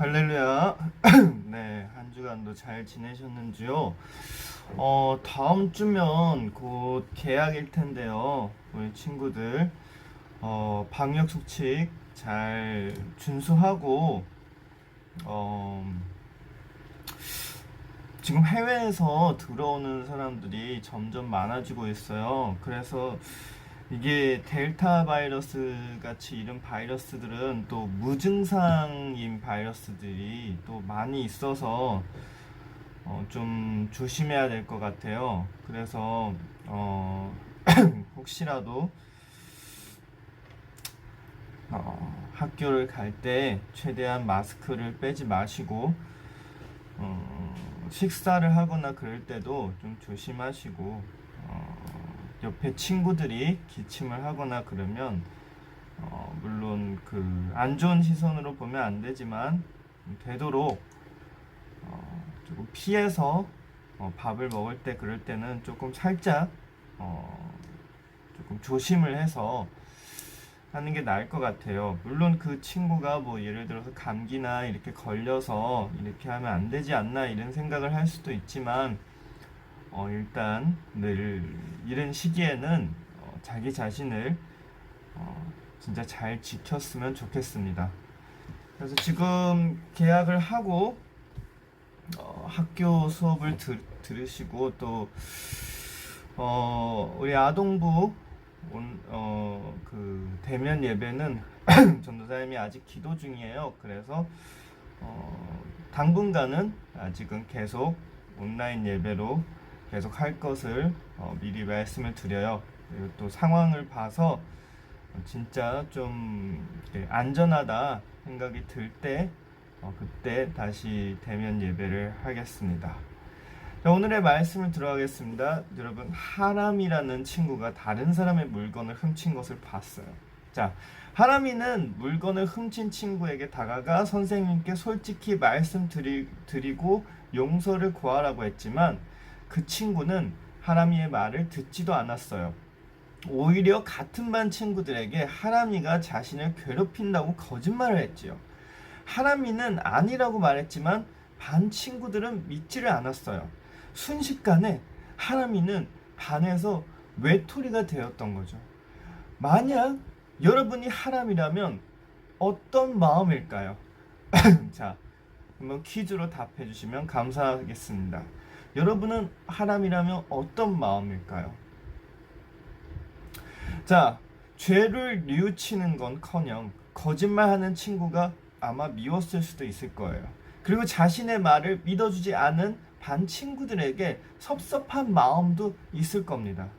할렐루야. 네, 한 주간도 잘 지내셨는지요? 다음 주면 곧 개학일 텐데요. 우리 친구들, 방역 수칙 잘 준수하고, 어, 지금 해외에서 들어오는 사람들이 점점 많아지고 있어요. 그래서 이게 델타 바이러스 같이 이런 바이러스들은 또 무증상인 바이러스들이 또 많이 있어서 좀 조심해야 될 것 같아요. 그래서 혹시라도 학교를 갈 때 최대한 마스크를 빼지 마시고 식사를 하거나 그럴 때도 좀 조심하시고 옆에 친구들이 기침을 하거나 그러면 물론 그 안 좋은 시선으로 보면 안 되지만 되도록 조금 피해서 밥을 먹을 때 그럴 때는 조금 살짝 조금 조심을 해서 하는 게 나을 것 같아요. 물론 그 친구가 뭐 예를 들어서 감기나 이렇게 걸려서 이렇게 하면 안 되지 않나 이런 생각을 할 수도 있지만 일단 늘 이런 시기에는 자기 자신을 진짜 잘 지켰으면 좋겠습니다. 그래서 지금 계약을 하고 학교 수업을 들으시고 또 우리 아동부 그 대면 예배는 전도사님이 아직 기도 중이에요. 그래서 당분간은 아직은 계속 온라인 예배로 계속 할 것을 미리 말씀을 드려요. 그리고 또 상황을 봐서 진짜 좀 안전하다 생각이 들 때 그때 다시 대면 예배를 하겠습니다. 자, 오늘의 말씀을 들어가겠습니다. 여러분, 하람이라는 친구가 다른 사람의 물건을 훔친 것을 봤어요. 자, 하람이는 물건을 훔친 친구에게 다가가 선생님께 솔직히 말씀드리고 용서를 구하라고 했지만 그 친구는 하람이의 말을 듣지도 않았어요. 오히려 같은 반 친구들에게 하람이가 자신을 괴롭힌다고 거짓말을 했지요. 하람이는 아니라고 말했지만 반 친구들은 믿지를 않았어요. 순식간에 하람이는 반에서 외톨이가 되었던 거죠. 만약 여러분이 하람이라면 어떤 마음일까요? 자, 한번 퀴즈로 답해 주시면 감사하겠습니다. 여러분은 하람이라면 어떤 마음일까요? 자, 죄를 뉘우치는 건커녕 거짓말하는 친구가 아마 미웠을 수도 있을 거예요. 그리고 자신의 말을 믿어주지 않은 반 친구들에게 섭섭한 마음도 있을 겁니다.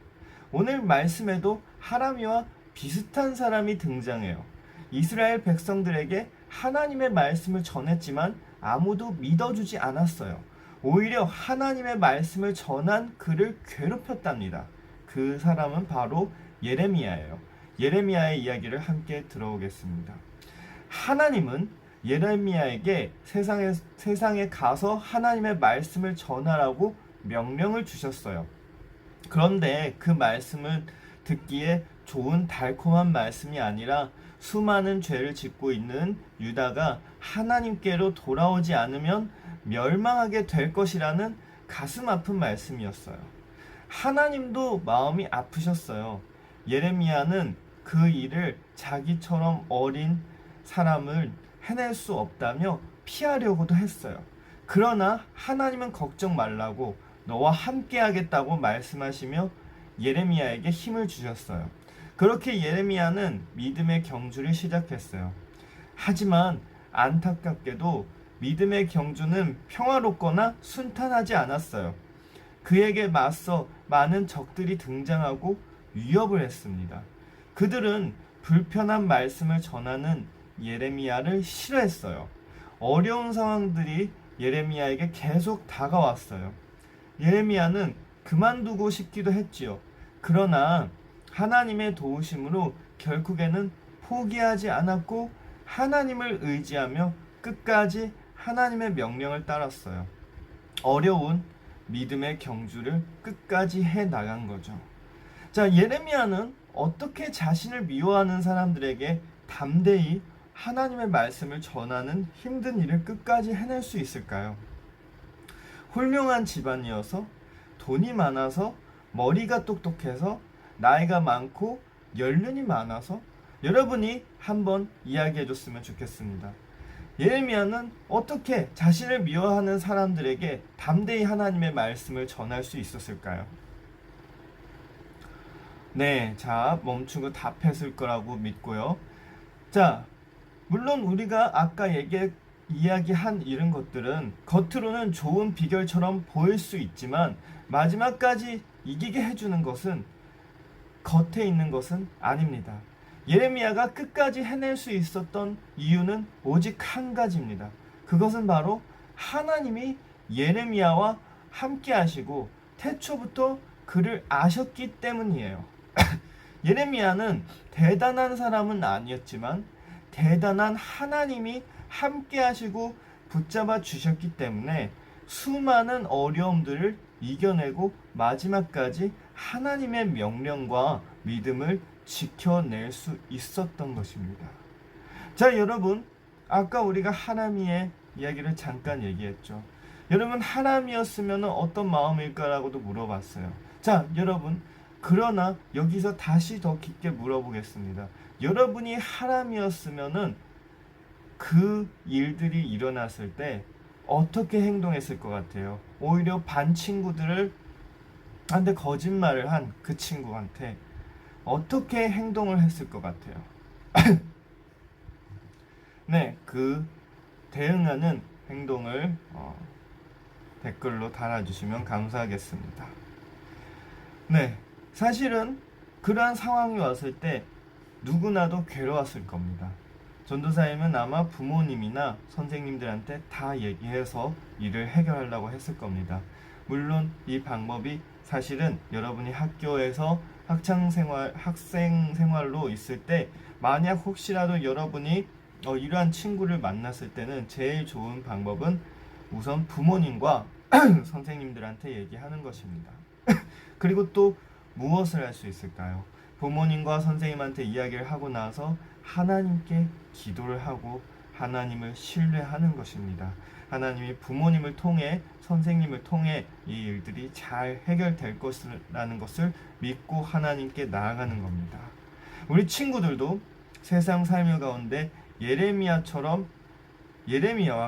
오늘 말씀에도 하람이와 비슷한 사람이 등장해요. 이스라엘 백성들에게 하나님의 말씀을 전했지만 아무도 믿어주지 않았어요. 오히려 하나님의 말씀을 전한 그를 괴롭혔답니다. 그 사람은 바로 예레미야예요. 예레미야의 이야기를 함께 들어보겠습니다. 하나님은 예레미야에게 세상에 가서 하나님의 말씀을 전하라고 명령을 주셨어요. 그런데 그 말씀을 듣기에 좋은 달콤한 말씀이 아니라 수많은 죄를 짓고 있는 유다가 하나님께로 돌아오지 않으면 멸망하게 될 것이라는 가슴 아픈 말씀이었어요. 하나님도 마음이 아프셨어요. 예레미야는 그 일을 자기처럼 어린 사람을 해낼 수 없다며 피하려고도 했어요. 그러나 하나님은 걱정 말라고 너와 함께 하겠다고 말씀하시며 예레미야에게 힘을 주셨어요. 그렇게 예레미야는 믿음의 경주를 시작했어요. 하지만 안타깝게도 믿음의 경주는 평화롭거나 순탄하지 않았어요. 그에게 맞서 많은 적들이 등장하고 위협을 했습니다. 그들은 불편한 말씀을 전하는 예레미야를 싫어했어요. 어려운 상황들이 예레미야에게 계속 다가왔어요. 예레미야는 그만두고 싶기도 했지요. 그러나 하나님의 도우심으로 결국에는 포기하지 않았고 하나님을 의지하며 끝까지 하나님의 명령을 따랐어요. 어려운 믿음의 경주를 끝까지 해 나간 거죠. 자, 예레미야는 어떻게 자신을 미워하는 사람들에게 담대히 하나님의 말씀을 전하는 힘든 일을 끝까지 해낼 수 있을까요? 훌륭한 집안이어서, 돈이 많아서, 머리가 똑똑해서, 나이가 많고 연륜이 많아서, 여러분이 한번 이야기해 줬으면 좋겠습니다. 예레미야는 어떻게 자신을 미워하는 사람들에게 담대히 하나님의 말씀을 전할 수 있었을까요? 네, 자, 멈추고 답했을 거라고 믿고요. 자, 물론 우리가 아까 이야기한 이런 것들은 겉으로는 좋은 비결처럼 보일 수 있지만 마지막까지 이기게 해주는 것은 겉에 있는 것은 아닙니다. 예레미야가 끝까지 해낼 수 있었던 이유는 오직 한 가지입니다. 그것은 바로 하나님이 예레미야와 함께 하시고 태초부터 그를 아셨기 때문이에요. 예레미야는 대단한 사람은 아니었지만 대단한 하나님이 함께 하시고 붙잡아 주셨기 때문에 수많은 어려움들을 이겨내고 마지막까지 하나님의 명령과 믿음을 지켜낼 수 있었던 것입니다. 자, 여러분, 아까 우리가 하나미의 이야기를 잠깐 얘기했죠. 여러분, 하나미였으면 어떤 마음일까라고도 물어봤어요. 자, 여러분, 그러나 여기서 다시 더 깊게 물어보겠습니다. 여러분이 하나미였으면은 그 일들이 일어났을 때 어떻게 행동했을 것 같아요? 오히려 반 친구들을 한테 거짓말을 한 그 친구한테 어떻게 행동을 했을 것 같아요? 네, 그 대응하는 행동을 댓글로 달아주시면 감사하겠습니다. 네, 사실은 그러한 상황이 왔을 때 누구나도 괴로웠을 겁니다. 전도사님은 아마 부모님이나 선생님들한테 다 얘기해서 일을 해결하려고 했을 겁니다. 물론 이 방법이 사실은 여러분이 학교에서 학생 생활로 있을 때 만약 혹시라도 여러분이 이러한 친구를 만났을 때는 제일 좋은 방법은 우선 부모님과 선생님들한테 얘기하는 것입니다. 그리고 또 무엇을 할 수 있을까요? 부모님과 선생님한테 이야기를 하고 나서 하나님께 기도를 하고 하나님을 신뢰하는 것입니다. 하나님이 부모님을 통해 선생님을 통해 이 일들이 잘 해결될 것이라는 것을 믿고 하나님께 나아가는 겁니다. 우리 친구들도 세상 삶의 가운데 예레미야와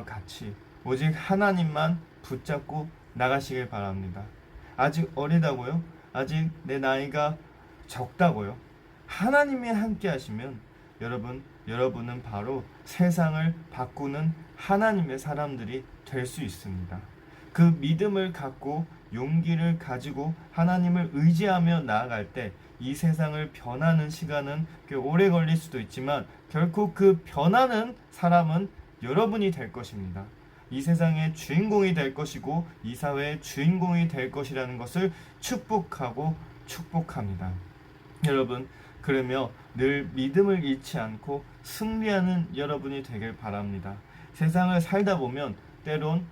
같이 오직 하나님만 붙잡고 나가시길 바랍니다. 아직 어리다고요? 아직 내 나이가 적다고요? 하나님이 함께 하시면 여러분은 바로 세상을 바꾸는 하나님의 사람들이 될 수 있습니다. 그 믿음을 갖고 용기를 가지고 하나님을 의지하며 나아갈 때 이 세상을 변하는 시간은 꽤 오래 걸릴 수도 있지만 결코 그 변하는 사람은 여러분이 될 것입니다. 이 세상의 주인공이 될 것이고 이 사회의 주인공이 될 것이라는 것을 축복하고 축복합니다. 여러분, 그러며 늘 믿음을 잃지 않고 승리하는 여러분이 되길 바랍니다. 세상을 살다 보면 때론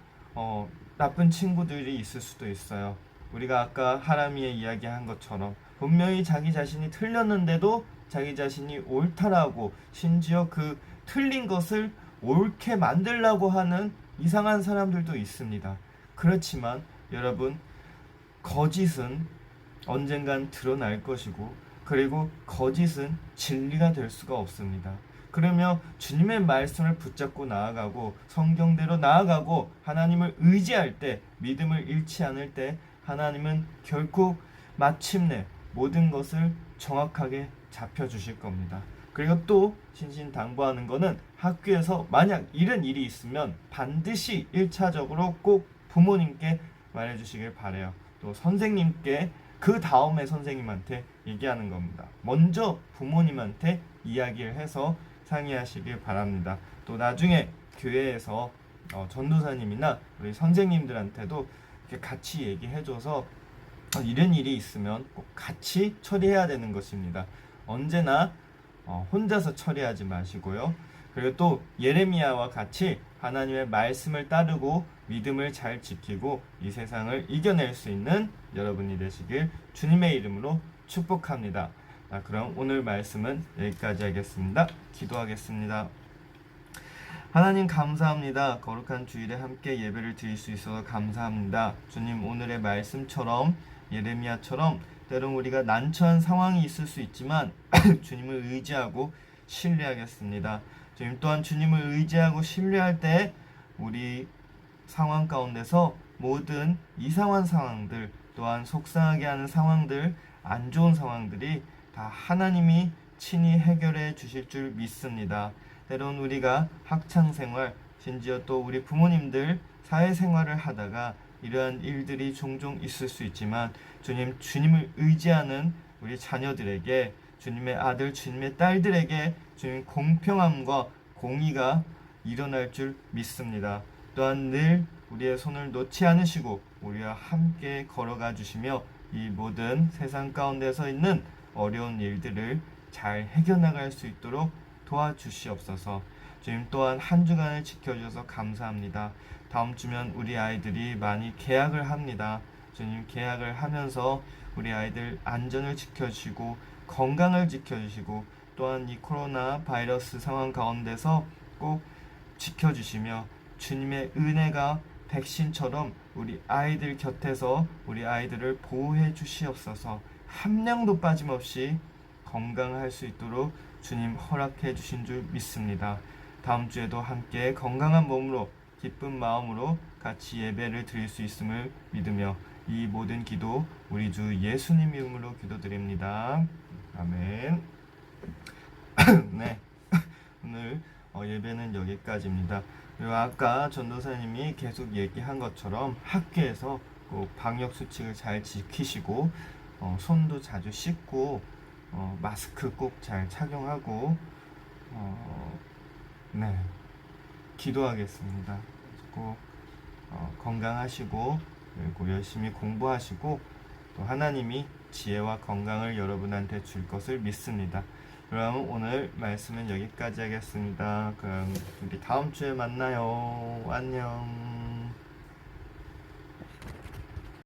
나쁜 친구들이 있을 수도 있어요. 우리가 아까 하람이의 이야기한 것처럼 분명히 자기 자신이 틀렸는데도 자기 자신이 옳다라고 심지어 그 틀린 것을 옳게 만들려고 하는 이상한 사람들도 있습니다. 그렇지만 여러분, 거짓은 언젠간 드러날 것이고 그리고 거짓은 진리가 될 수가 없습니다. 그러며 주님의 말씀을 붙잡고 나아가고 성경대로 나아가고 하나님을 의지할 때 믿음을 잃지 않을 때 하나님은 결국 마침내 모든 것을 정확하게 잡혀주실 겁니다. 그리고 또 신신당부하는 것은 학교에서 만약 이런 일이 있으면 반드시 1차적으로 꼭 부모님께 말해주시길 바라요. 또 선생님께 그 다음에 선생님한테 얘기하는 겁니다. 먼저 부모님한테 이야기를 해서 상의하시길 바랍니다. 또 나중에 교회에서 전도사님이나 우리 선생님들한테도 이렇게 같이 얘기해줘서 이런 일이 있으면 꼭 같이 처리해야 되는 것입니다. 언제나 혼자서 처리하지 마시고요. 그리고 또 예레미야와 같이 하나님의 말씀을 따르고 믿음을 잘 지키고 이 세상을 이겨낼 수 있는 여러분이 되시길 주님의 이름으로 축복합니다. 그럼 오늘 말씀은 여기까지 하겠습니다. 기도하겠습니다. 하나님 감사합니다. 거룩한 주일에 함께 예배를 드릴 수 있어서 감사합니다. 주님, 오늘의 말씀처럼 예레미야처럼 때론 우리가 난처한 상황이 있을 수 있지만 주님을 의지하고 신뢰하겠습니다. 주님 또한 주님을 의지하고 신뢰할 때 우리 상황 가운데서 모든 이상한 상황들, 또한 속상하게 하는 상황들, 안 좋은 상황들이 다 하나님이 친히 해결해 주실 줄 믿습니다. 때론 우리가 학창생활, 심지어 또 우리 부모님들 사회생활을 하다가 이러한 일들이 종종 있을 수 있지만 주님, 주님을 의지하는 우리 자녀들에게, 주님의 아들, 주님의 딸들에게 주님 공평함과 공의가 일어날 줄 믿습니다. 또한 늘 우리의 손을 놓지 않으시고 우리와 함께 걸어가 주시며 이 모든 세상 가운데서 있는 어려운 일들을 잘 해결나갈 수 있도록 도와주시옵소서. 주님 또한 한 주간을 지켜주셔서 감사합니다. 다음 주면 우리 아이들이 많이 개학을 합니다. 주님, 개학을 하면서 우리 아이들 안전을 지켜주시고 건강을 지켜주시고 또한 이 코로나 바이러스 상황 가운데서 꼭 지켜주시며 주님의 은혜가 백신처럼 우리 아이들 곁에서 우리 아이들을 보호해 주시옵소서. 한 명도 빠짐없이 건강할 수 있도록 주님 허락해 주신 줄 믿습니다. 다음 주에도 함께 건강한 몸으로 기쁜 마음으로 같이 예배를 드릴 수 있음을 믿으며 이 모든 기도 우리 주 예수님 이름으로 기도드립니다. 아멘. 네, 오늘 예배는 여기까지입니다. 그리고 아까 전도사님이 계속 얘기한 것처럼 학교에서 꼭 방역 수칙을 잘 지키시고 손도 자주 씻고 마스크 꼭 잘 착용하고 네, 기도하겠습니다. 꼭 건강하시고 그리고 열심히 공부하시고 또 하나님이 지혜와 건강을 여러분한테 줄 것을 믿습니다. 그럼 오늘 말씀은 여기까지 하겠습니다. 그럼 우리 다음 주에 만나요. 안녕.